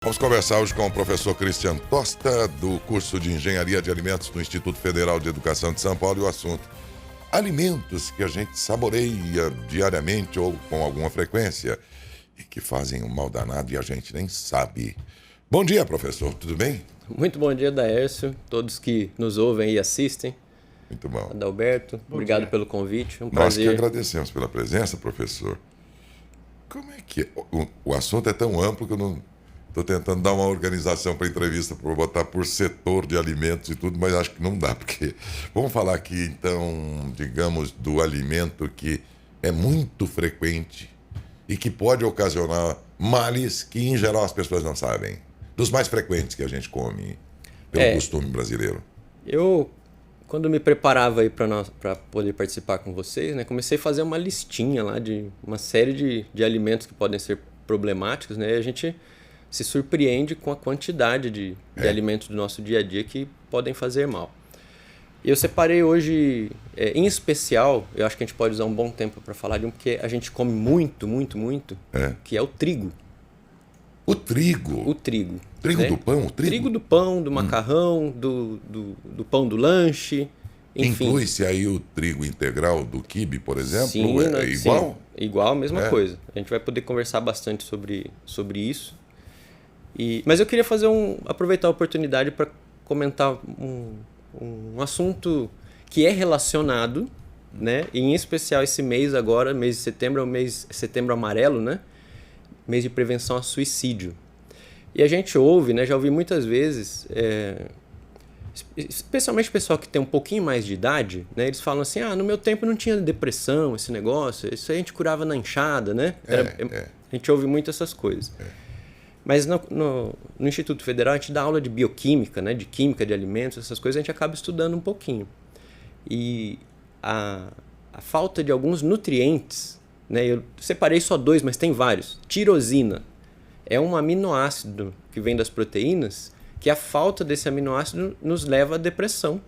Vamos conversar hoje com o professor Cristian Tosta, do curso de Engenharia de Alimentos do Instituto Federal de Educação de São Paulo, e o assunto: alimentos que a gente saboreia diariamente ou com alguma frequência e que fazem um mal danado e a gente nem sabe. Bom dia, professor, tudo bem? Muito bom dia, Daércio, todos que nos ouvem e assistem. Muito bom. Adalberto, obrigado pelo convite, Nós prazer. que agradecemos pela presença, professor. Como é que... O assunto é tão amplo que eu não... Estou tentando dar uma organização para a entrevista, para botar por setor de alimentos e tudo, mas acho que não dá, porque... Vamos falar aqui, então, digamos, do alimento que é muito frequente e que pode ocasionar males que, em geral, as pessoas não sabem. Dos mais frequentes que a gente come, pelo costume brasileiro. Eu, quando me preparava aí para poder participar com vocês, né, comecei a fazer uma listinha lá de uma série de alimentos que podem ser problemáticos, né, e a gente se surpreende com a quantidade de alimentos do nosso dia a dia que podem fazer mal. E eu separei hoje, em especial, eu acho que a gente pode usar um bom tempo para falar de um que a gente come muito, que é o trigo. O trigo? O trigo. Trigo, né? Do pão? O trigo do pão, do macarrão, do pão do lanche, enfim. Inclui-se aí o trigo integral do quibe, por exemplo? Sim, é igual? Sim, igual, mesma coisa. A gente vai poder conversar bastante sobre isso. Mas eu queria aproveitar a oportunidade para comentar um assunto que é relacionado, né? E em especial esse mês agora, mês de setembro, é o mês setembro amarelo, né? Mês de prevenção a suicídio. E a gente ouve, né? Já ouvi muitas vezes, especialmente o pessoal que tem um pouquinho mais de idade, né? Eles falam assim, no meu tempo não tinha depressão, esse negócio, isso aí a gente curava na enxada, né? A gente ouve muito essas coisas. Mas no Instituto Federal a gente dá aula de bioquímica, né? De química de alimentos, essas coisas a gente acaba estudando um pouquinho. E a falta de alguns nutrientes, né? Eu separei só 2, mas tem vários. Tirosina é um aminoácido que vem das proteínas, que a falta desse aminoácido nos leva à depressão,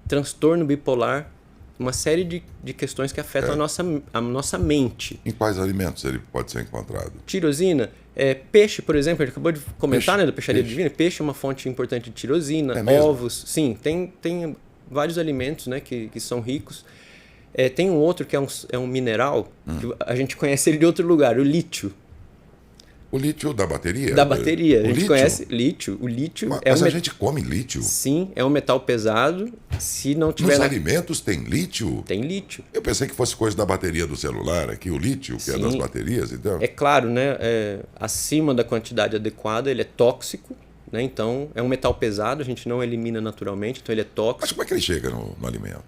transtorno bipolar, uma série de questões que afetam a nossa mente. Em quais alimentos ele pode ser encontrado? Tirosina, peixe, por exemplo, a gente acabou de comentar, né, da peixaria divina. Peixe é uma fonte importante de tirosina, ovos, sim, tem vários alimentos, né, que são ricos. Tem um outro que é um mineral, que a gente conhece ele de outro lugar, o lítio. O lítio da bateria? Da bateria. A gente lítio? Conhece lítio. O lítio mas a gente come lítio? Sim, é um metal pesado. Se não tiver... Nos alimentos tem lítio? Tem lítio. Eu pensei que fosse coisa da bateria do celular aqui, o lítio, que é das baterias, então. É claro, né? Acima da quantidade adequada, ele é tóxico, né? Então, é um metal pesado, a gente não elimina naturalmente, então ele é tóxico. Mas como é que ele chega no alimento?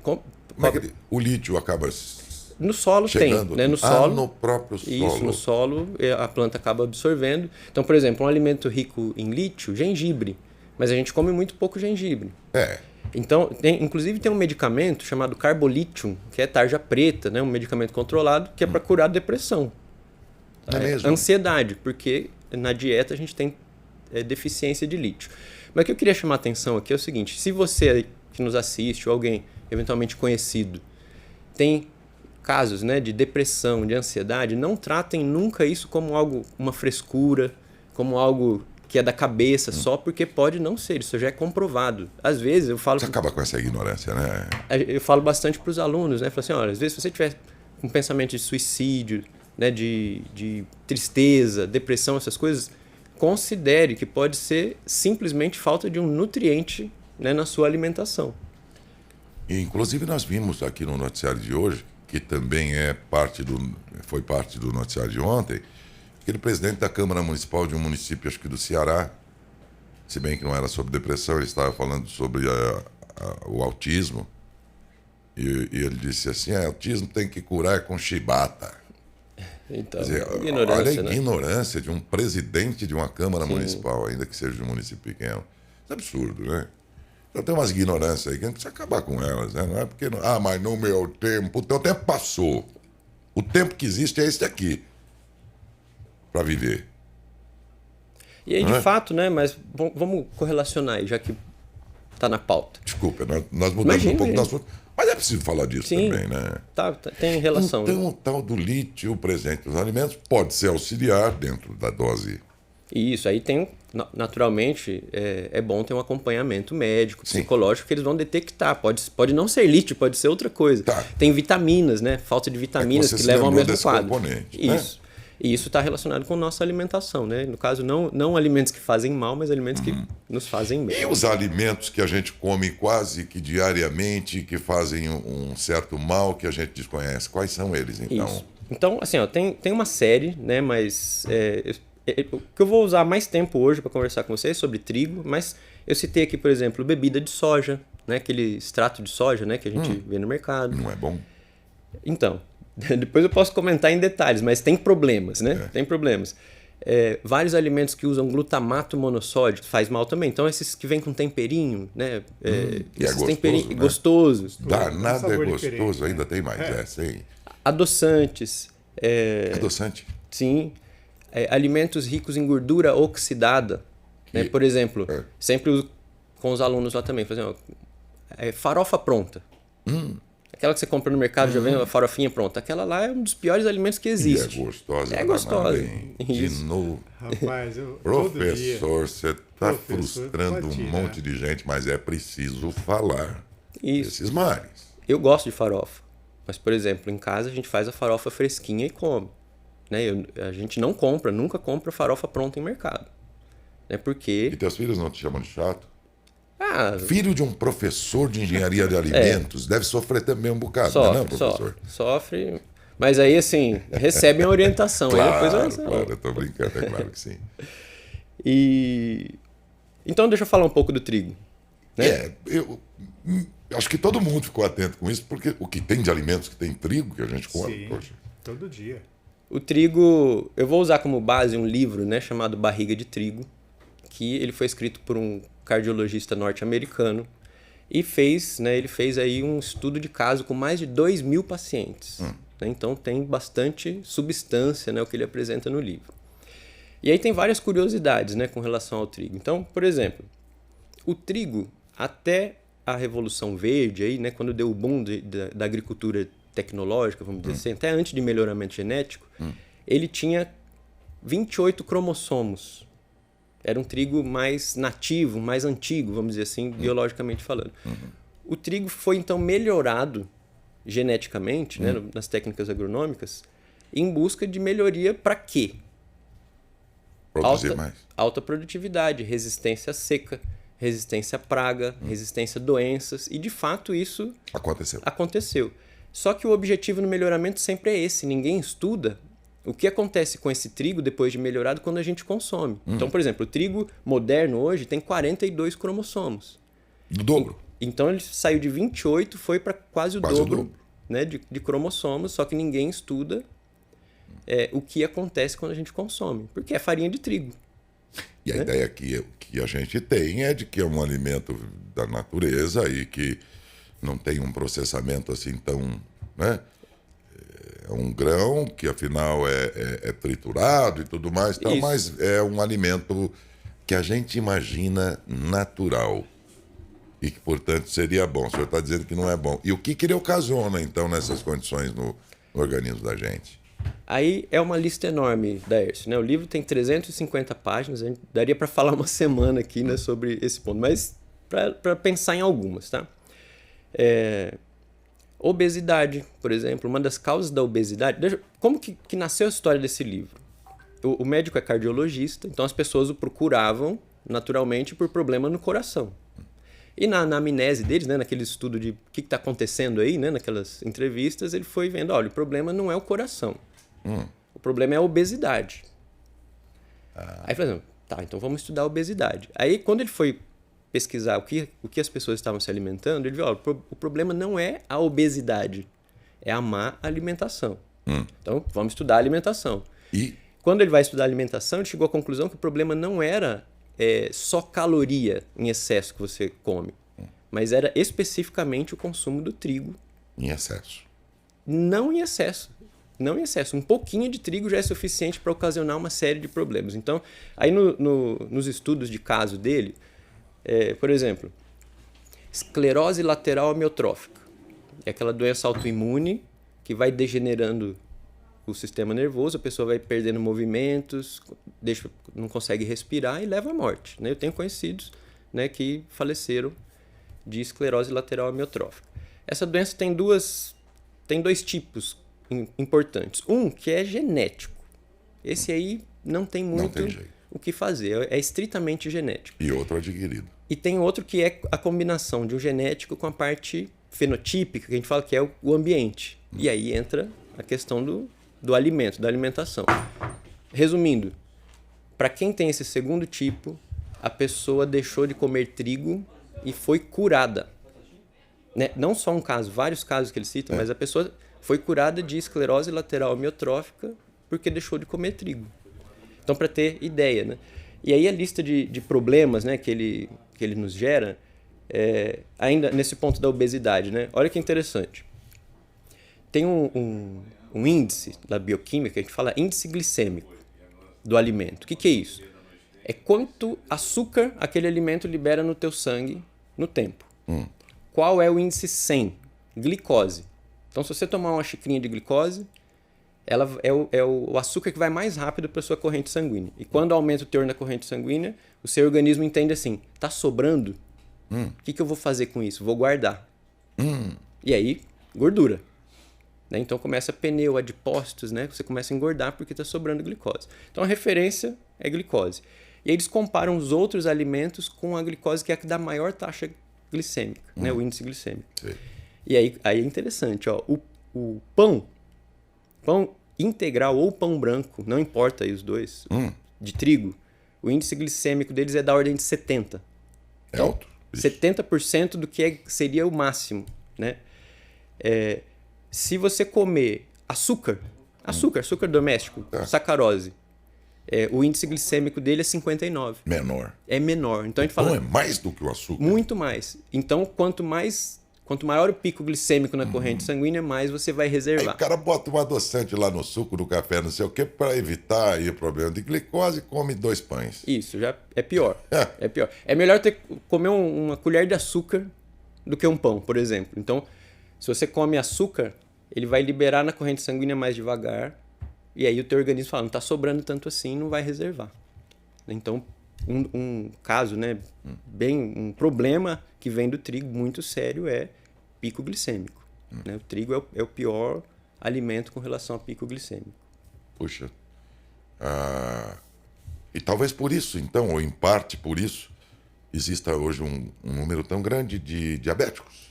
Como é que o lítio acaba... No solo chegando, tem, né? No solo. No próprio solo. Isso, no solo a planta acaba absorvendo. Então, por exemplo, um alimento rico em lítio, gengibre. Mas a gente come muito pouco gengibre. Então, inclusive tem um medicamento chamado carbolítio, que é tarja preta, né? Um medicamento controlado, que é para curar a depressão. É mesmo? Ansiedade, porque na dieta a gente tem deficiência de lítio. Mas o que eu queria chamar a atenção aqui é o seguinte: se você que nos assiste ou alguém eventualmente conhecido tem casos, né, de depressão, de ansiedade, não tratem nunca isso como algo, uma frescura, como algo que é da cabeça só, porque pode não ser, isso já é comprovado. Às vezes eu falo... Você acaba com essa ignorância, né? Eu falo bastante para os alunos, né? Falo assim, olha, às vezes se você tiver um pensamento de suicídio, né, de tristeza, depressão, essas coisas, considere que pode ser simplesmente falta de um nutriente, né, na sua alimentação. E, inclusive nós vimos aqui no noticiário de hoje, que também foi parte do noticiário de ontem, aquele presidente da Câmara Municipal de um município, acho que do Ceará, se bem que não era sobre depressão, ele estava falando sobre o autismo, e ele disse assim, autismo tem que curar com chibata. Então, quer dizer, olha a ignorância de um presidente de uma Câmara Municipal, ainda que seja de um município pequeno. Isso é absurdo, né? Então tem umas ignorâncias aí que a gente precisa acabar com elas, né? Não é porque... mas no meu tempo... O teu tempo passou. O tempo que existe é esse aqui. Para viver. E aí, de fato, né? Mas vamos correlacionar aí, já que está na pauta. Desculpa, nós mudamos um pouco do assunto. Mas é preciso falar disso também, né? Tem relação. Então, o tal do lítio presente nos alimentos pode ser auxiliar dentro da dose Isso, aí tem, naturalmente, é bom ter um acompanhamento médico, psicológico, que eles vão detectar. Pode não ser lítio, pode ser outra coisa. Tá. Tem vitaminas, né? Falta de vitaminas que levam ao mesmo quadro. Componente, isso. Né? E isso está relacionado com nossa alimentação, né? No caso, não alimentos que fazem mal, mas alimentos que nos fazem bem. E os alimentos que a gente come quase que diariamente, que fazem um certo mal que a gente desconhece, quais são eles, então? Isso. Então, assim, ó, tem uma série, né? Mas o que eu vou usar mais tempo hoje para conversar com vocês é sobre trigo, mas eu citei aqui, por exemplo, bebida de soja, né? Aquele extrato de soja, né? Que a gente vê no mercado. Não é bom? Então, depois eu posso comentar em detalhes, mas tem problemas, né? Tem problemas. Vários alimentos que usam glutamato monossódico faz mal também. Então, esses que vêm com temperinho, né? Esses temperinhos né? gostosos. Danado é gostoso, ainda tem mais. Sim. Adoçantes. Adoçante? Sim. Alimentos ricos em gordura oxidada. Né? Por exemplo, sempre uso com os alunos lá também. Fazendo, farofa pronta. Aquela que você compra no mercado, já vem a farofinha pronta. Aquela lá é um dos piores alimentos que existe. E é gostosa. É gostosa. De novo. Rapaz, Professor, você está frustrando um monte de gente, mas é preciso falar desses males. Eu gosto de farofa. Mas, por exemplo, em casa a gente faz a farofa fresquinha e come. Né? A gente nunca compra farofa pronta em mercado. Né? Porque... E teus filhos não te chamam de chato? Filho de um professor de engenharia de alimentos deve sofrer também um bocado, não é, professor? Sofre. Mas aí, assim, recebem a orientação. Claro, eu tô brincando, é claro que sim. Então, deixa eu falar um pouco do trigo. Né? Eu acho que todo mundo ficou atento com isso, porque o que tem de alimentos que tem trigo que a gente come, sim, poxa. Todo dia. O trigo, eu vou usar como base um livro, né, chamado Barriga de Trigo, que ele foi escrito por um cardiologista norte-americano e ele fez aí um estudo de caso com mais de 2.000 pacientes. Né? Então tem bastante substância, né, o que ele apresenta no livro. E aí tem várias curiosidades, né, com relação ao trigo. Então, por exemplo, o trigo, até a Revolução Verde, aí, né, quando deu o boom da agricultura tecnológica, vamos dizer assim, até antes de melhoramento genético, ele tinha 28 cromossomos. Era um trigo mais nativo, mais antigo, vamos dizer assim, biologicamente falando. O trigo foi, então, melhorado geneticamente, né, nas técnicas agronômicas, em busca de melhoria para quê? Produzir mais. Alta produtividade, resistência à seca, resistência à praga, resistência a doenças. E, de fato, isso aconteceu. Só que o objetivo no melhoramento sempre é esse. Ninguém estuda o que acontece com esse trigo depois de melhorado quando a gente consome. Então, por exemplo, o trigo moderno hoje tem 42 cromossomos. Do dobro. Então ele saiu de 28, foi para quase o dobro. Né, de cromossomos, só que ninguém estuda o que acontece quando a gente consome. Porque é farinha de trigo. E a ideia que a gente tem é de que é um alimento da natureza e que não tem um processamento assim tão... Né? É um grão que, afinal, é triturado e tudo mais, tal, mas é um alimento que a gente imagina natural e que, portanto, seria bom. O senhor está dizendo que não é bom. E o que ele ocasiona, então, nessas condições no organismo da gente? Aí é uma lista enorme, Daércio, né? O livro tem 350 páginas, a gente daria para falar uma semana aqui, né, sobre esse ponto, mas para pensar em algumas, tá? Obesidade, por exemplo, uma das causas da obesidade... Como que nasceu a história desse livro? O médico é cardiologista, então as pessoas o procuravam naturalmente por problema no coração. E na anamnese deles, né, naquele estudo de o que está acontecendo aí, né, naquelas entrevistas, ele foi vendo, olha, o problema não é o coração, o problema é a obesidade. Aí falou, tá, então vamos estudar a obesidade. Aí quando ele foi pesquisar o que as pessoas estavam se alimentando, ele viu, ó, o problema não é a obesidade, é a má alimentação. Então, vamos estudar a alimentação. E quando ele vai estudar a alimentação, ele chegou à conclusão que o problema não era só caloria em excesso que você come, mas era especificamente o consumo do trigo. Em excesso. Não em excesso. Não em excesso. Um pouquinho de trigo já é suficiente para ocasionar uma série de problemas. Então, aí nos estudos de caso dele, por exemplo, esclerose lateral amiotrófica. É aquela doença autoimune que vai degenerando o sistema nervoso, a pessoa vai perdendo movimentos, não consegue respirar e leva à morte. Né? Eu tenho conhecidos, né, que faleceram de esclerose lateral amiotrófica. Essa doença tem dois tipos importantes. Um que é genético. Esse aí não tem muito o que fazer, é estritamente genético. E outro adquirido. E tem outro que é a combinação de um genético com a parte fenotípica, que a gente fala que é o ambiente. E aí entra a questão do alimento, da alimentação. Resumindo, para quem tem esse segundo tipo, a pessoa deixou de comer trigo e foi curada. Né? Não só um caso, vários casos que eles citam, mas a pessoa foi curada de esclerose lateral amiotrófica porque deixou de comer trigo. Então, para ter ideia, né? E aí a lista de problemas, né, que ele nos gera, ainda nesse ponto da obesidade, né? Olha que interessante. Tem um índice da bioquímica que a gente fala índice glicêmico do alimento. O que é isso? É quanto açúcar aquele alimento libera no teu sangue no tempo. Qual é o índice 100? Glicose. Então, se você tomar uma xicrinha de glicose, ela é o açúcar que vai mais rápido para a sua corrente sanguínea. E quando aumenta o teor na corrente sanguínea, o seu organismo entende assim, tá sobrando? O que eu vou fazer com isso? Vou guardar. E aí, gordura. Né? Então começa pneu, adipócitos, né? Você começa a engordar porque está sobrando glicose. Então a referência é glicose. E aí eles comparam os outros alimentos com a glicose, que é a que dá maior taxa glicêmica, né? O índice glicêmico. Sim. E aí é interessante, ó, o pão integral ou pão branco, não importa aí os dois, de trigo, o índice glicêmico deles é da ordem de 70. É alto. 70% do que seria o máximo, né? Se você comer açúcar doméstico, sacarose, o índice glicêmico dele é 59. Menor. É menor. Então a gente fala... Então é mais do que o açúcar. Muito mais. Então, quanto maior o pico glicêmico na corrente sanguínea, mais você vai reservar. Aí o cara bota um adoçante lá no suco, no café, não sei o quê, para evitar aí o problema de glicose, come 2 pães. Isso, já é pior. É pior. É melhor comer uma colher de açúcar do que um pão, por exemplo. Então, se você come açúcar, ele vai liberar na corrente sanguínea mais devagar, e aí o teu organismo fala, não está sobrando tanto assim, não vai reservar. Então, um caso, né, um problema que vem do trigo muito sério é pico glicêmico. Né? O trigo é o pior alimento com relação a pico glicêmico. Puxa. E talvez por isso, então, ou em parte por isso, exista hoje um número tão grande de diabéticos.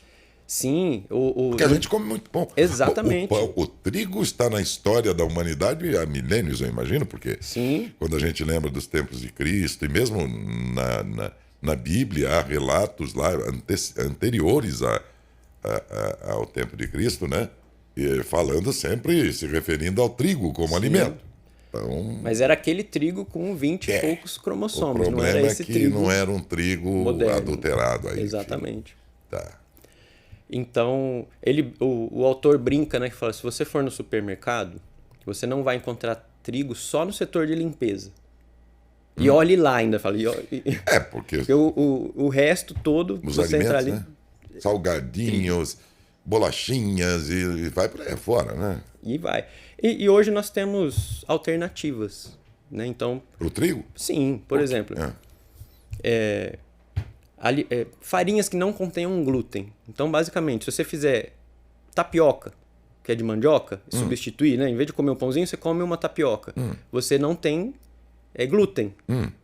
Sim. Porque a gente come muito pão. Exatamente. O trigo está na história da humanidade há milênios, eu imagino, porque Sim. Quando a gente lembra dos tempos de Cristo, e mesmo na Bíblia há relatos lá anteriores ao tempo de Cristo, né? E falando sempre, se referindo ao trigo como alimento. Então, mas era aquele trigo com 20 e poucos cromossomos, não era esse trigo. O problema é que não era um trigo moderno, adulterado. Aí, exatamente. Tá. Então, o autor brinca, né, que fala, se você for no supermercado, você não vai encontrar trigo só no setor de limpeza. E olhe lá ainda, fala. Porque o resto todo, os você alimentos, entrar ali... né? Salgadinhos, bolachinhas e vai por aí fora, né? E vai. E hoje nós temos alternativas, né? Então... Pro trigo? Sim, por exemplo... farinhas que não contenham glúten. Então, basicamente, se você fizer tapioca, que é de mandioca, substituir, né? Em vez de comer um pãozinho, você come uma tapioca. Você não tem glúten.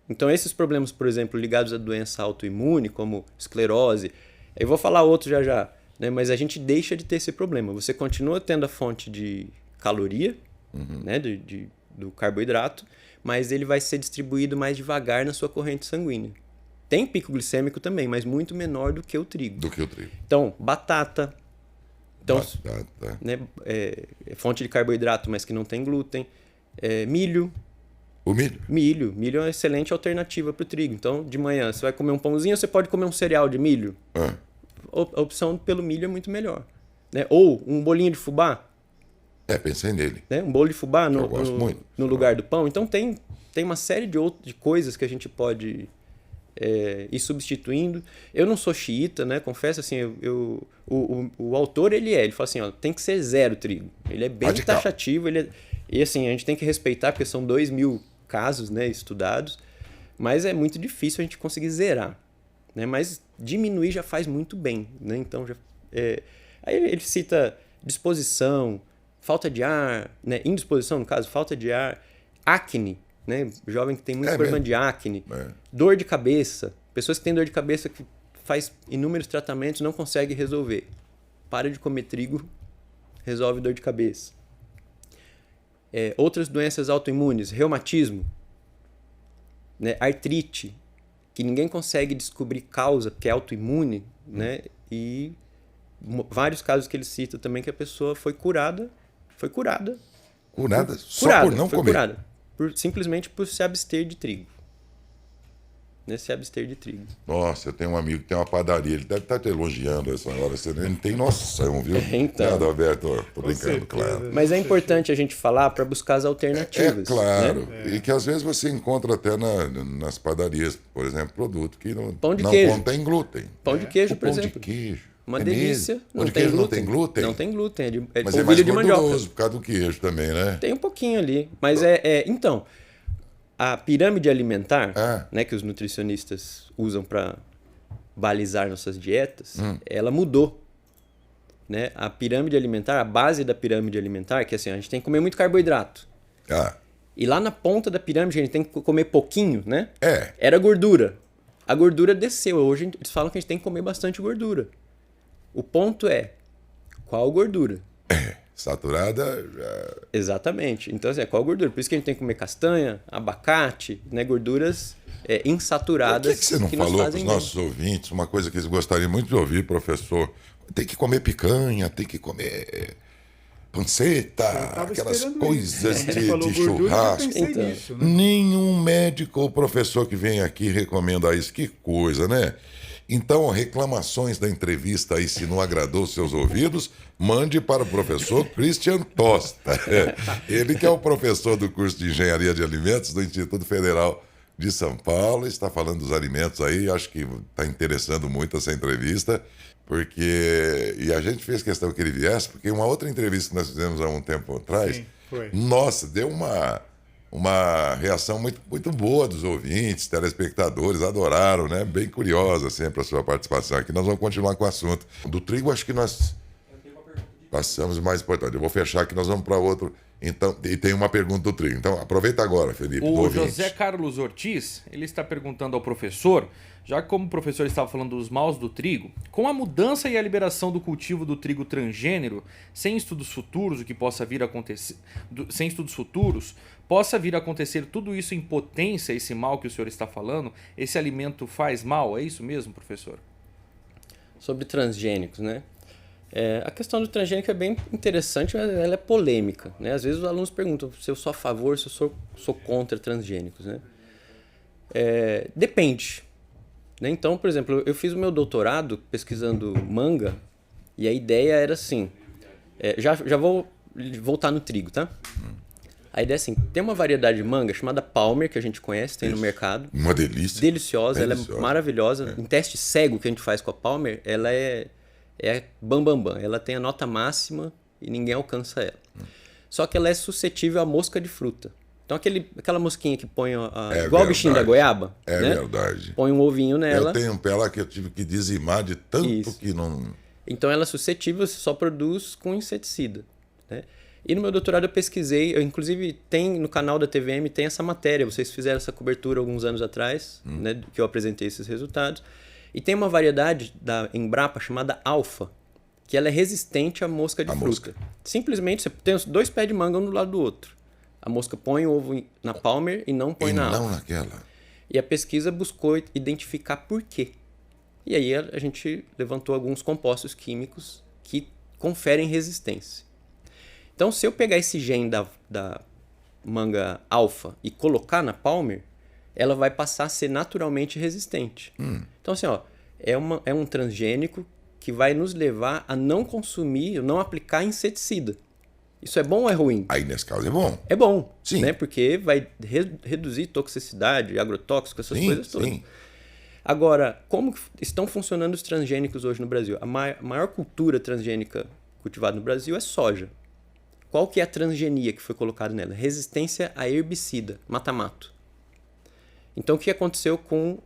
Então, esses problemas, por exemplo, ligados à doença autoimune, como esclerose, eu vou falar outros já, né? Mas a gente deixa de ter esse problema. Você continua tendo a fonte de caloria, né? Do carboidrato, mas ele vai ser distribuído mais devagar na sua corrente sanguínea. Tem pico glicêmico também, mas muito menor do que o trigo. Então, batata. Então, né, fonte de carboidrato, mas que não tem glúten. Milho. O milho? Milho é uma excelente alternativa para o trigo. Então, de manhã, você vai comer um pãozinho, você pode comer um cereal de milho. A opção pelo milho é muito melhor. Né? Ou um bolinho de fubá. Pensei nele. Né? Um bolo de fubá eu gosto muito. No lugar do pão. Então, tem uma série de coisas que a gente pode... ir substituindo. Eu não sou xiita, né? Confesso assim, o autor ele fala assim, ó, tem que ser 0 trigo. Ele é bem radical. Taxativo, E assim, a gente tem que respeitar, porque são 2.000 casos, né, estudados, mas é muito difícil a gente conseguir zerar, né? Mas diminuir já faz muito bem, né? Então, aí ele cita disposição, falta de ar, né? Indisposição, no caso, falta de ar, acne, né? Jovem que tem muito problema de acne, dor de cabeça, pessoas que têm dor de cabeça que faz inúmeros tratamentos não consegue resolver. Para de comer trigo, resolve dor de cabeça. Outras doenças autoimunes, reumatismo, né? Artrite, que ninguém consegue descobrir causa, porque é autoimune, né? E vários casos que ele cita também que a pessoa foi curada. Curada? Por não comer? Curada. Simplesmente por se abster de trigo. Né? Se abster de trigo. Nossa, eu tenho um amigo que tem uma padaria, ele deve estar te elogiando essa hora, você não tem noção, viu? Então. Nada, Alberto, tô brincando, claro. Mas é importante a gente falar para buscar as alternativas. Claro, né? e que às vezes você encontra até nas padarias, por exemplo, produto que não queijo. contém glúten. Pão de queijo, por exemplo. Pão de queijo. Uma delícia. Pão de queijo não tem glúten? Não tem glúten, mas é mais gorduroso por causa do queijo também, né? Tem um pouquinho ali, mas então, a pirâmide alimentar, né, que os nutricionistas usam para balizar nossas dietas, ela mudou. Né? A pirâmide alimentar, a base da pirâmide alimentar, que assim, a gente tem que comer muito carboidrato. E lá na ponta da pirâmide a gente tem que comer pouquinho, né? Era gordura. A gordura desceu. Hoje eles falam que a gente tem que comer bastante gordura. O ponto é, qual gordura? Saturada. Exatamente. Então, assim, qual gordura? Por isso que a gente tem que comer castanha, abacate, né? Gorduras insaturadas. Por que você não falou para os nossos ouvintes uma coisa que eles gostariam muito de ouvir, professor? Tem que comer picanha, tem que comer panceta, aquelas coisas de churrasco. Então, nisso, né? Nenhum médico ou professor que vem aqui recomenda isso. Que coisa, né? Então, reclamações da entrevista aí, se não agradou seus ouvidos, mande para o professor Christian Tosta. Ele que é o professor do curso de Engenharia de Alimentos do Instituto Federal de São Paulo, está falando dos alimentos aí, acho que está interessando muito essa entrevista, porque... E a gente fez questão que ele viesse, porque uma outra entrevista que nós fizemos há um tempo atrás, Sim, foi. Nossa, deu uma reação muito, muito boa dos ouvintes, telespectadores, adoraram, né? Bem curiosa sempre a sua participação aqui. Nós vamos continuar com o assunto. Do trigo, acho que nós passamos o mais importante. Eu vou fechar que nós vamos para outro. Então, e tem uma pergunta do trigo. Então, aproveita agora, Felipe. O José Carlos Ortiz, ele está perguntando ao professor, já que como o professor estava falando dos maus do trigo, com a mudança e a liberação do cultivo do trigo transgênero, sem estudos futuros, o que possa vir a acontecer, sem estudos futuros, possa vir a acontecer tudo isso em potência, esse mal que o senhor está falando, esse alimento faz mal, é isso mesmo, professor? Sobre transgênicos, né? A questão do transgênico é bem interessante, mas ela é polêmica, né? Às vezes os alunos perguntam se eu sou a favor, se eu sou contra transgênicos, né? Depende. Né? Então, por exemplo, eu fiz o meu doutorado pesquisando manga e a ideia era assim, já vou voltar no trigo, tá? A ideia é assim, tem uma variedade de manga chamada Palmer, que a gente conhece, tem no mercado. Uma delícia. Deliciosa, ela é maravilhosa. Em teste cego que a gente faz com a Palmer, ela é bam, bam, bam. Ela tem a nota máxima e ninguém alcança ela. Só que ela é suscetível à mosca de fruta. Então aquela mosquinha que põe igual o bichinho da goiaba. É, né? Verdade. Põe um ovinho nela. Eu tenho um pé lá que eu tive que dizimar de tanto que não... Então ela é suscetível, você só produz com inseticida. Né? E no meu doutorado eu pesquisei, inclusive tem no canal da TVM, tem essa matéria, vocês fizeram essa cobertura alguns anos atrás, né, que eu apresentei esses resultados. E tem uma variedade da Embrapa chamada Alfa, que ela é resistente à mosca de fruta. Mosca. Simplesmente você tem os dois pés de manga um do lado do outro. A mosca põe o ovo na Palmer e não põe na Alfa. Não naquela. E a pesquisa buscou identificar por quê. E aí a gente levantou alguns compostos químicos que conferem resistência. Então, se eu pegar esse gene da manga alfa e colocar na Palmer, ela vai passar a ser naturalmente resistente. Então, assim, é um transgênico que vai nos levar a não consumir, não aplicar inseticida. Isso é bom ou é ruim? Aí, nesse caso, é bom. É bom, Sim. Né? Porque vai reduzir toxicidade, agrotóxico, essas coisas todas. Sim. Agora, como estão funcionando os transgênicos hoje no Brasil? A maior cultura transgênica cultivada no Brasil é soja. qual que é a transgenia que foi colocada nela? Resistência a herbicida, mata-mato. Então, o que aconteceu com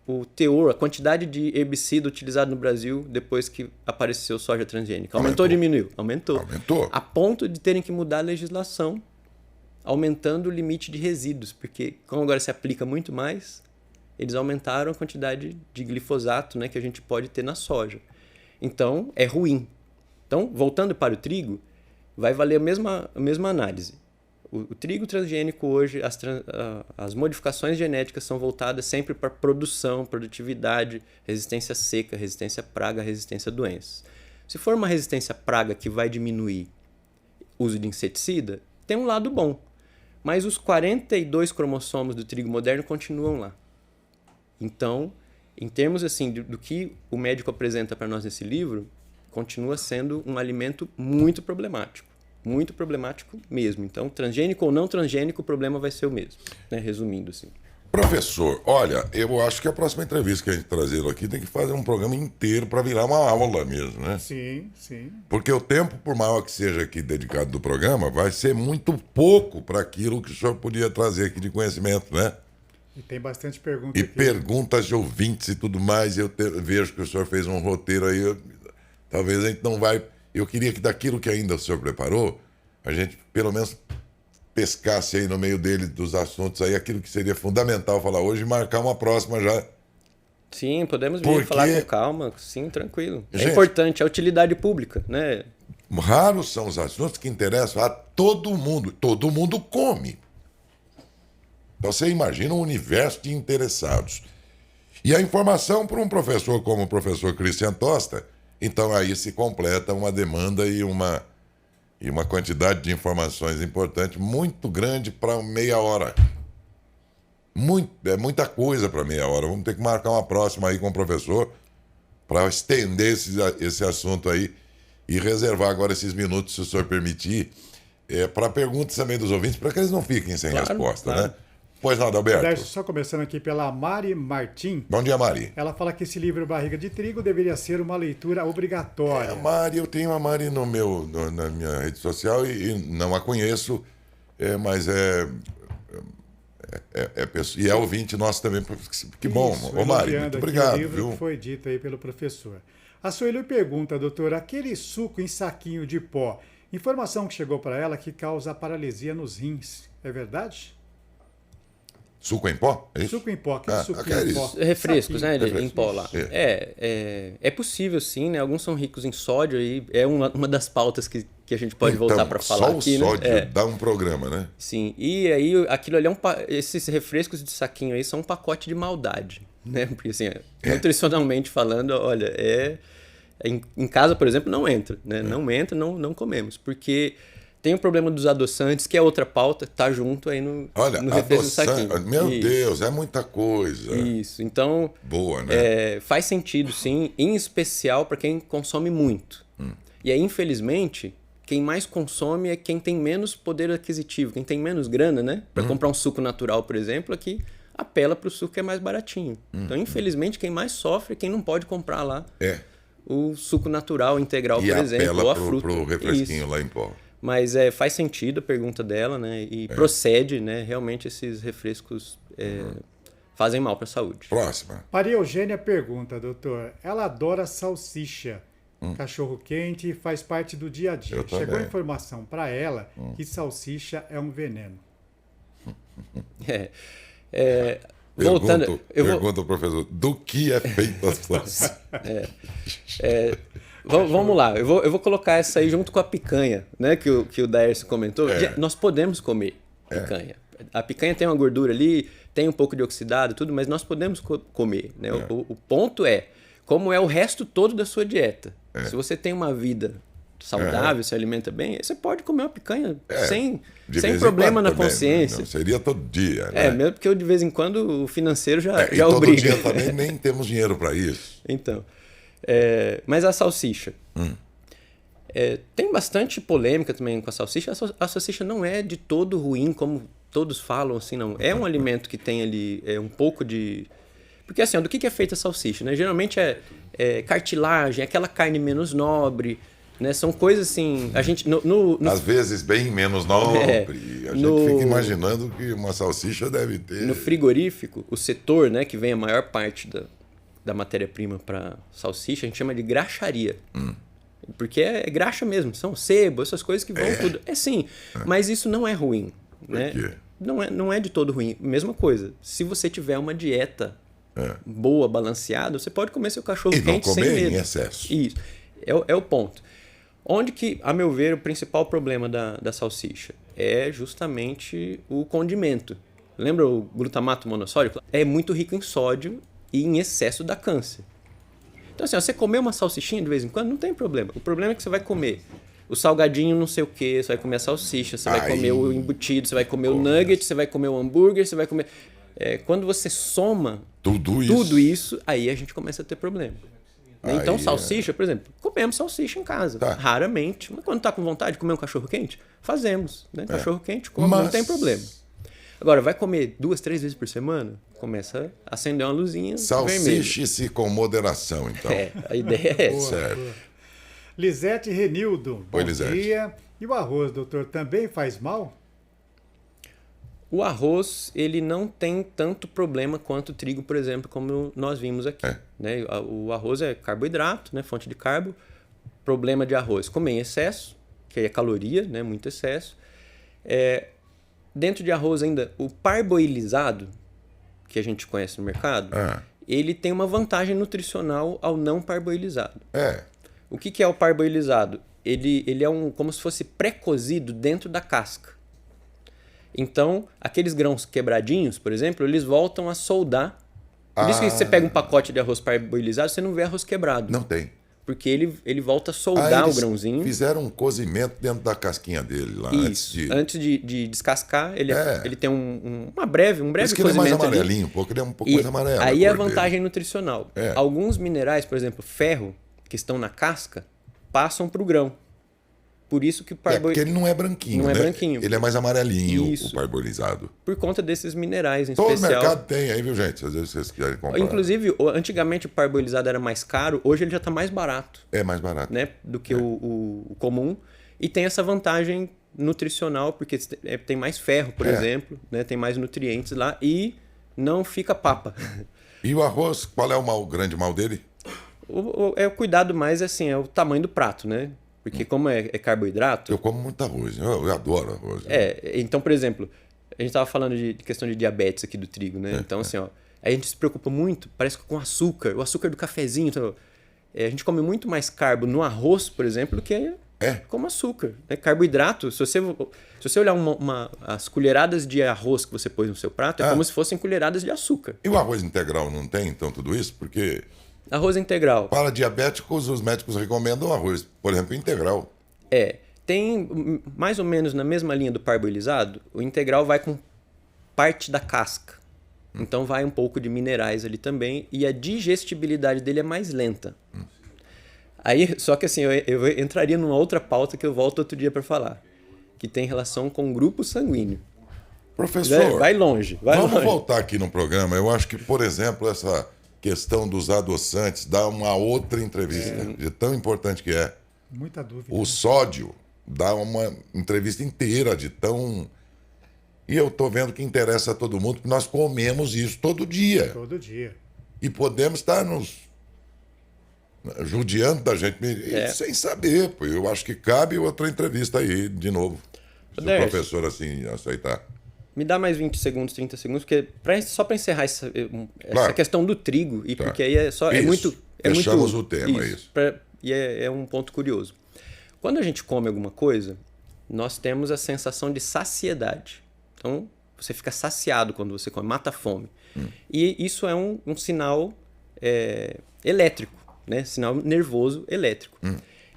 o teor, a quantidade de herbicida utilizado no Brasil depois que apareceu soja transgênica? Aumentou ou diminuiu? Aumentou. A ponto de terem que mudar a legislação, aumentando o limite de resíduos, porque como agora se aplica muito mais, eles aumentaram a quantidade de glifosato, né, que a gente pode ter na soja. Então, é ruim. Então, voltando para o trigo, vai valer a mesma análise. O trigo transgênico hoje, as modificações genéticas são voltadas sempre para produção, produtividade, resistência seca, resistência à praga, resistência a doenças. Se for uma resistência à praga que vai diminuir o uso de inseticida, tem um lado bom. Mas os 42 cromossomos do trigo moderno continuam lá. Então, em termos assim do que o médico apresenta para nós nesse livro, continua sendo um alimento muito problemático. Muito problemático mesmo. Então, transgênico ou não transgênico, o problema vai ser o mesmo, né? Resumindo assim. Professor, olha, eu acho que a próxima entrevista que a gente trazer aqui tem que fazer um programa inteiro para virar uma aula mesmo, né? Sim, sim. Porque o tempo, por maior que seja aqui dedicado do programa, vai ser muito pouco para aquilo que o senhor podia trazer aqui de conhecimento, né? E tem bastante pergunta e aqui. Perguntas de ouvintes e tudo mais. Vejo que o senhor fez um roteiro aí. Talvez a gente não vai... Eu queria que daquilo que ainda o senhor preparou, a gente pelo menos pescasse aí no meio dele dos assuntos aí aquilo que seria fundamental falar hoje e marcar uma próxima já. Sim, podemos vir falar com calma, sim, tranquilo. É gente, importante, é utilidade pública, né? Raros são os assuntos que interessam a todo mundo. Todo mundo come. Então você imagina um universo de interessados. E a informação para um professor como o professor Cristian Tosta, então aí se completa uma demanda e uma quantidade de informações importantes muito grande para meia hora. É muita coisa para meia hora. Vamos ter que marcar uma próxima aí com o professor para estender esse assunto aí e reservar agora esses minutos, se o senhor permitir, para perguntas também dos ouvintes, para que eles não fiquem sem resposta, né? Pois não, Adalberto. Só começando aqui pela Mari Martim. Bom dia, Mari. Ela fala que esse livro Barriga de Trigo deveria ser uma leitura obrigatória. Mari, eu tenho a Mari na minha rede social e não a conheço, mas e é ouvinte nosso também. Que bom. Ô, Mari, muito obrigado. O livro que foi dito aí pelo professor. A Sueli pergunta, doutor, aquele suco em saquinho de pó, informação que chegou para ela que causa paralisia nos rins, é verdade? Suco em pó? É isso? Suco em pó, aquele suco em pó. Refrescos, né? Em pó lá. É possível sim, né? Alguns são ricos em sódio e é uma das pautas que a gente pode voltar para falar aqui, né? Só o sódio né? dá um programa, né? Sim, e aí aquilo ali esses refrescos de saquinho aí são um pacote de maldade, né? Porque assim, nutricionalmente falando, olha, em casa, por exemplo, não entra, né? Não entra, não comemos, porque tem o problema dos adoçantes, que é outra pauta, tá junto aí no refresco do saquinho. Meu Deus, é muita coisa. Isso, então... Boa, né? Faz sentido, sim, em especial para quem consome muito. E aí, infelizmente, quem mais consome é quem tem menos poder aquisitivo, quem tem menos grana, né? Para comprar um suco natural, por exemplo, aqui apela para o suco que é mais baratinho. Então, infelizmente, quem mais sofre é quem não pode comprar lá o suco natural integral, por exemplo, ou a fruta. E apela pro refresquinho lá em pó. Mas faz sentido a pergunta dela, né? E procede, né? Realmente esses refrescos fazem mal para a saúde. Próxima. Maria Eugênia pergunta, doutor, ela adora salsicha, cachorro quente, faz parte do dia a dia. Chegou informação para ela que salsicha é um veneno. Voltando, pergunta ao professor, do que é feita a salsicha? Vamos lá, eu vou colocar essa aí junto com a picanha, né, que o Daércio comentou. Nós podemos comer picanha. A picanha tem uma gordura ali, tem um pouco de oxidado, tudo, mas nós podemos comer. Né? O ponto é, como é o resto todo da sua dieta. Se você tem uma vida saudável, se alimenta bem, você pode comer uma picanha sem problema na consciência. Não seria todo dia, né? Mesmo porque de vez em quando o financeiro já todo obriga. Todo dia também nem temos dinheiro para isso. Então... mas a salsicha. Tem bastante polêmica também com a salsicha. A salsicha não é de todo ruim, como todos falam, assim, não. É um alimento que tem ali um pouco de... Porque assim, do que é feita a salsicha? Né? Geralmente é cartilagem, aquela carne menos nobre, Né? São coisas assim... A gente, às vezes bem menos nobre. A gente fica imaginando que uma salsicha deve ter... No frigorífico, o setor, né, que vem a maior parte da matéria-prima para salsicha, a gente chama de graxaria. Porque é graxa mesmo. São sebo, essas coisas que vão tudo. Sim, mas isso não é ruim. Né? Por quê? Não é de todo ruim. Mesma coisa. Se você tiver uma dieta boa, balanceada, você pode comer seu cachorro quente sem medo. E não comer em excesso. Isso. É o ponto. Onde que, a meu ver, o principal problema da salsicha é justamente o condimento. Lembra o glutamato monossódico? É muito rico em sódio e em excesso dá câncer. Então assim, você comer uma salsichinha de vez em quando não tem problema. O problema é que você vai comer o salgadinho não sei o que, você vai comer a salsicha, você vai comer o embutido, você vai comer o nugget, você vai comer o hambúrguer, você vai comer... quando você soma tudo isso, aí a gente começa a ter problema. Então, salsicha, por exemplo, comemos salsicha em casa, raramente. Mas quando tá com vontade de comer um cachorro-quente, fazemos. Né? Cachorro-quente, não tem problema. Agora, vai comer 2, 3 vezes por semana? Começa a acender uma luzinha vermelha. Salsiche-se com moderação, então. A ideia é essa. Certo. Lisete Renildo, bom dia. E o arroz, doutor, também faz mal? O arroz, ele não tem tanto problema quanto o trigo, por exemplo, como nós vimos aqui. Né? O arroz é carboidrato, né? Fonte de carbo. Problema de arroz, comer em excesso, que é caloria, né? Muito excesso. Dentro de arroz ainda, o parboilizado, que a gente conhece no mercado, ele tem uma vantagem nutricional ao não parboilizado. O que é o parboilizado? Ele é como se fosse pré-cozido dentro da casca. Então, aqueles grãos quebradinhos, por exemplo, eles voltam a soldar. Por isso que você pega um pacote de arroz parboilizado, você não vê arroz quebrado. Não tem. Porque ele volta a soldar o grãozinho. Fizeram um cozimento dentro da casquinha dele lá. Isso. Antes de descascar, ele tem um breve cozimento. Ele é mais amarelinho, ele é um pouco mais amarelo. Aí é a vantagem nutricional. Alguns minerais, por exemplo, ferro, que estão na casca, passam para o grão. Por isso que o porque ele não é branquinho, não né? É branquinho. Ele é mais amarelinho, o parbolizado. Por conta desses minerais em Todo especial. mercado tem aí, viu, gente? Às vezes vocês querem comprar. Inclusive, antigamente o parbolizado era mais caro, hoje ele já está mais barato. É mais barato. Né? Do que o comum. E tem essa vantagem nutricional, porque tem mais ferro, por exemplo, né? Tem mais nutrientes lá e não fica papa. E o arroz, qual é o grande mal dele? O cuidado mais assim, é o tamanho do prato, né? Porque como é carboidrato... Eu como muito arroz, eu adoro arroz. Então, por exemplo, a gente estava falando de questão de diabetes aqui do trigo, né? Então, assim, a gente se preocupa muito, parece que com açúcar, o açúcar do cafezinho. Então, a gente come muito mais carbo no arroz, por exemplo, do que como açúcar. Né? Carboidrato, se você olhar as colheradas de arroz que você pôs no seu prato, é como se fossem colheradas de açúcar. E o arroz integral não tem, então, tudo isso? Porque... Arroz integral. Para diabéticos, os médicos recomendam arroz, por exemplo, integral. Tem mais ou menos na mesma linha do parboilizado, o integral vai com parte da casca. Então vai um pouco de minerais ali também e a digestibilidade dele é mais lenta. Aí, só que assim, eu entraria numa outra pauta que eu volto outro dia para falar, que tem relação com o grupo sanguíneo. Professor, vai longe. Vamos voltar aqui no programa. Eu acho que, por exemplo, essa questão dos adoçantes dá uma outra entrevista, de tão importante que é. Muita dúvida. O sódio dá uma entrevista inteira de tão... E eu tô vendo que interessa a todo mundo, porque nós comemos isso todo dia. Todo dia. E podemos estar nos judiando da gente sem saber. Pô. Eu acho que cabe outra entrevista aí, de novo. Se o professor assim aceitar. Me dá mais 20 segundos, 30 segundos, porque só para encerrar essa questão do trigo, e porque aí é muito... Fechamos o tema, isso. E é um ponto curioso. Quando a gente come alguma coisa, nós temos a sensação de saciedade. Então, você fica saciado quando você come, mata a fome. E isso é um sinal elétrico, né? Sinal nervoso elétrico.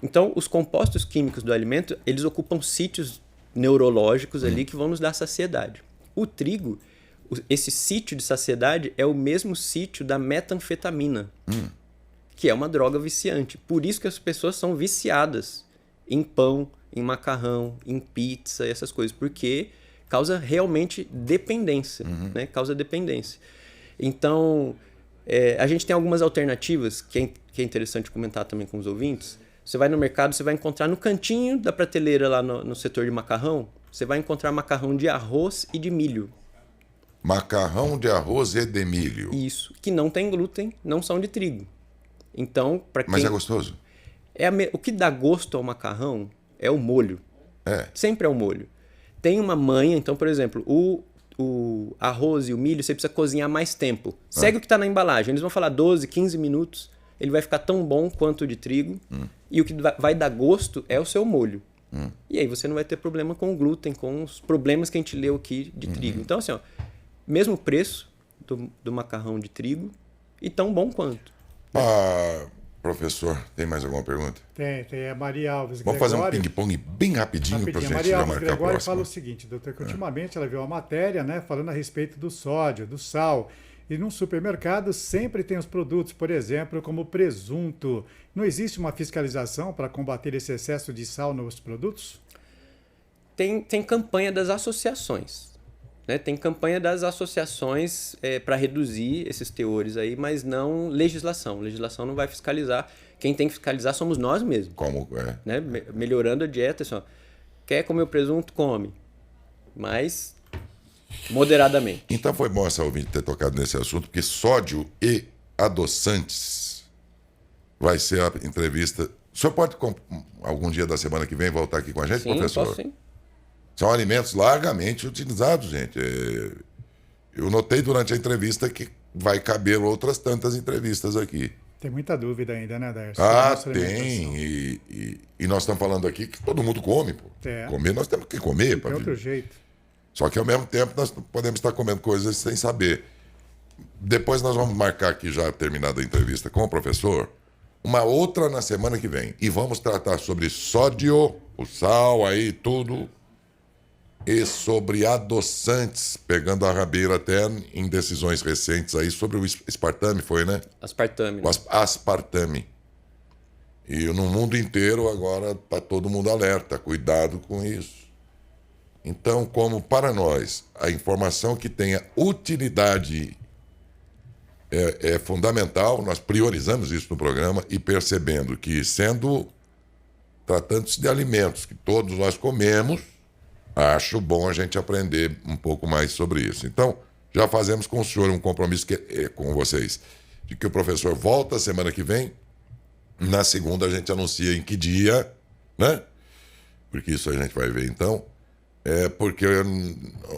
Então, os compostos químicos do alimento, eles ocupam sítios neurológicos ali que vão nos dar saciedade. O trigo, esse sítio de saciedade é o mesmo sítio da metanfetamina, que é uma droga viciante. Por isso que as pessoas são viciadas em pão, em macarrão, em pizza, essas coisas, porque causa realmente dependência, né? Causa dependência. Então, a gente tem algumas alternativas que é interessante comentar também com os ouvintes. Você vai no mercado, você vai encontrar no cantinho da prateleira lá no setor de macarrão, você vai encontrar macarrão de arroz e de milho. Macarrão de arroz e de milho. Isso, que não tem glúten, não são de trigo. Então, para quem... Mas é gostoso? O que dá gosto ao macarrão é o molho. Sempre é o molho. Tem uma manha, então, por exemplo, o arroz e o milho você precisa cozinhar mais tempo. Segue o que está na embalagem. Eles vão falar 12, 15 minutos. Ele vai ficar tão bom quanto o de trigo. E o que vai dar gosto é o seu molho. E aí você não vai ter problema com o glúten, com os problemas que a gente leu aqui de trigo. Então, assim, ó, mesmo preço do macarrão de trigo e tão bom quanto. Professor, tem mais alguma pergunta? Tem a Maria Alves Vamos Gregório. fazer um ping-pong bem rapidinho para a gente Maria já Alves marcar a Gregório próxima. fala o seguinte, doutor, que ultimamente ela viu uma matéria, né, falando a respeito do sódio, do sal. E num supermercado sempre tem os produtos, por exemplo, como presunto. Não existe uma fiscalização para combater esse excesso de sal nos produtos? Tem campanha das associações. Né? Tem campanha das associações para reduzir esses teores aí, mas não legislação. Legislação não vai fiscalizar. Quem tem que fiscalizar somos nós mesmos. Como é? Né? Melhorando a dieta. Assim, ó, quer comer o presunto? Come. Mas moderadamente. Então foi bom essa ouvinte ter tocado nesse assunto, porque sódio e adoçantes vai ser a entrevista. O senhor pode, algum dia da semana que vem, voltar aqui com a gente, sim, professor? Posso, sim. São alimentos largamente utilizados, gente. Eu notei durante a entrevista que vai caber outras tantas entrevistas aqui. Tem muita dúvida ainda, né, Darcy? Tem. E nós estamos falando aqui que todo mundo come, pô. Comer, nós temos que comer. Tem outro jeito. Só que ao mesmo tempo nós podemos estar comendo coisas sem saber. Depois nós vamos marcar aqui, já terminada a entrevista com o professor, uma outra na semana que vem. E vamos tratar sobre sódio, o sal aí, tudo. E sobre adoçantes, pegando a rabeira até em decisões recentes aí sobre o aspartame, foi, né? Aspartame. O aspartame. E no mundo inteiro agora está todo mundo alerta, cuidado com isso. Então, como para nós a informação que tenha utilidade é fundamental, nós priorizamos isso no programa e percebendo que, tratando-se de alimentos que todos nós comemos, acho bom a gente aprender um pouco mais sobre isso. Então, já fazemos com o senhor um compromisso com vocês, de que o professor volta semana que vem. Na segunda a gente anuncia em que dia, né? Porque isso a gente vai ver então. Porque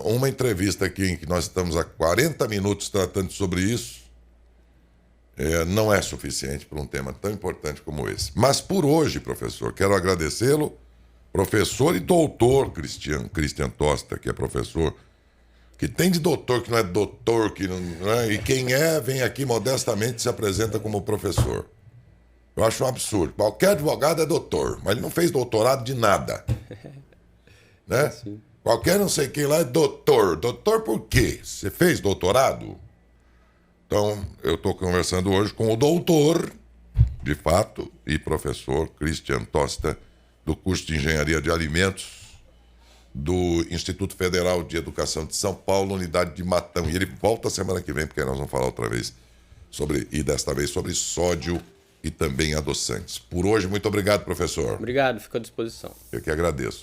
uma entrevista aqui em que nós estamos há 40 minutos tratando sobre isso não é suficiente para um tema tão importante como esse. Mas por hoje, professor, quero agradecê-lo, professor e doutor Christian Tosta, que é professor, que tem de doutor que não é doutor, que não é, e quem vem aqui modestamente se apresenta como professor. Eu acho um absurdo. Qualquer advogado é doutor, mas ele não fez doutorado de nada. Né? Sim. Qualquer não sei quem lá é doutor. Doutor por quê? Você fez doutorado? Então, eu estou conversando hoje com o doutor, de fato, e professor Christian Tosta, do curso de Engenharia de Alimentos do Instituto Federal de Educação de São Paulo, unidade de Matão. E ele volta semana que vem, porque nós vamos falar outra vez e desta vez sobre sódio e também adoçantes. Por hoje, muito obrigado, professor. Obrigado, fico à disposição. Eu que agradeço.